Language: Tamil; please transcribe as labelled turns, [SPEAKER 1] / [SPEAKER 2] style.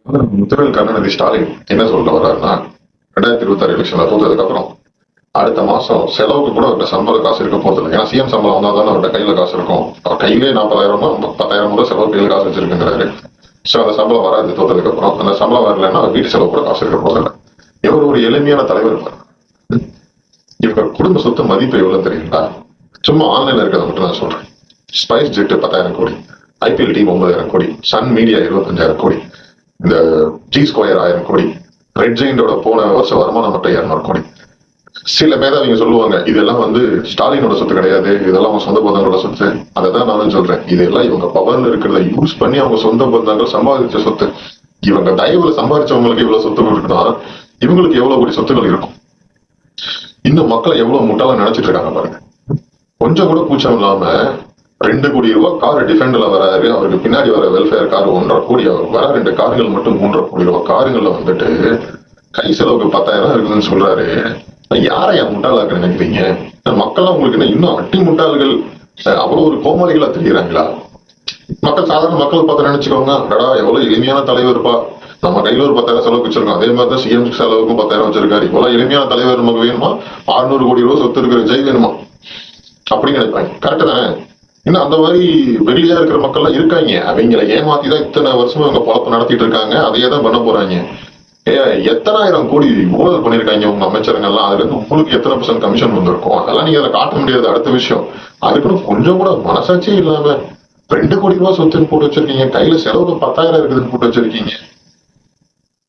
[SPEAKER 1] முத்துவேல் கருணாநிதி ஸ்டாலின் என்ன சொல்ல வர்றாருன்னா, 2026 எலெக்ஷன்ல தோத்ததுக்கு அப்புறம் அடுத்த மாசம் செலவுக்கு கூட அவர்கிட்ட சம்பள காசு இருக்க போறது இல்லை. ஏன்னா சிஎம் சம்பளம் வந்தா தானே அவர்கிட்ட கையில காசு இருக்கும். அவர் கையிலே 40,000 10,000 கூட செலவு கையில காசு வச்சிருக்குங்கிறாரு. சோ அந்த சம்பளம் வராது தோத்ததுக்கு அப்புறம். அந்த சம்பளம் வரலன்னா வீட்டு செலவு கூட காசு இருக்க போதில்லை. இவர் ஒரு எளிமையான தலைவர். இவங்க குடும்ப சொத்து மதிப்பு எவ்வளவு தெரியுங்களா? சும்மா ஆன்லைன்ல இருக்கிறத மட்டும் நான் சொல்றேன். ஸ்பைஸ் ஜெட் 10,000 கோடி, ஐபிஎல் டீம் 9,000 கோடி, சன் மீடியா 25,000 கோடி, இந்த ஜி ஸ்கொயர் 1000 கோடி, ரெட் ஜெயிண்டோட போன வருஷம் வருமானம் மட்டும் 200 கோடி. சில பேர் அவங்க சொல்லுவாங்க இதெல்லாம் ஸ்டாலினோட சொத்து கிடையாது, இதெல்லாம் அவங்க சொந்த பந்தங்களோட சொத்து. அதை தான் நானும் சொல்றேன். இதெல்லாம் இவங்க பவர்ல இருக்கிறத யூஸ் பண்ணி அவங்க சொந்த பந்தங்கள் சம்பாதிச்ச சொத்து. இவங்க தயவுல சம்பாதிச்சவங்களுக்கு இவ்வளவு சொத்துகள் இருக்குன்னா இவங்களுக்கு எவ்வளவு கோடி சொத்துக்கள் இருக்கும். இன்னும் மக்களை எவ்வளவு முட்டாள நினைச்சிட்டு இருக்காங்க பாருங்க. கொஞ்சம் கூட கூச்சம் இல்லாம 2 கோடி ரூபாய் கார் டிஃபெண்டர்ல வராரு, அவருக்கு பின்னாடி வர வெல்ஃபேர் கார் 1.5 கோடி, அவர் வர 2 காருங்கள் மட்டும் 3.5 கோடி ரூபாய் காருங்கள்ல கை செலவுக்கு 10,000 இருக்குதுன்னு சொல்றாரு. யாரையா முட்டாளாக்க நினைக்கிறீங்க? மக்கள்லாம் உங்களுக்கு என்ன இன்னும் அட்டி முட்டாள்கள், அவ்வளவு ஒரு கோமாளிகளா தெரியுறாங்களா? மக்கள் சாதாரண மக்கள் பார்த்து நினைச்சுக்கோங்க, அடடா எவ்வளவு எளிமையான தலைவர்ப்பா, நம்ம கையில ஒரு 10,000 செலவுக்கு வச்சிருக்கோம். அதே மாதிரிதான் சிஎம் செலவுக்கும் 10,000 வச்சிருக்காரு. இவ்வளவு எளிமையான தலைவர் நமக்கு வேணுமா? 600 கோடி ரூபாய் சொத்து இருக்கிற ஜெய் வேணுமா அப்படின்னு நினைப்பாங்க. கரெக்ட் தானே? இன்னும் அந்த மாதிரி வெளியா இருக்கிற மக்கள் எல்லாம் இருக்காங்க. அவங்களை ஏமாத்திதான் இத்தனை வருஷமா அவங்க பொழப்பு நடத்திட்டு இருக்காங்க. அதையே தான் பண்ண போறாங்க. எத்தனாயிரம் கோடி ஊழல் பண்ணிருக்காங்க உங்க அமைச்சருங்கெல்லாம். அதுல இருந்து உங்களுக்கு எத்தனை % கமிஷன் வந்திருக்கும்? அதெல்லாம் நீங்க அதை காட்ட முடியாது. அடுத்த விஷயம், அதுக்குன்னு கொஞ்சம் கூட மனசாட்சியே இல்லாம 2 கோடி ரூபாய் சொத்துன்னு போட்டு வச்சிருக்கீங்க. கையில செலவுக்கு 10,000 இருக்குதுன்னு போட்டு வச்சிருக்கீங்க.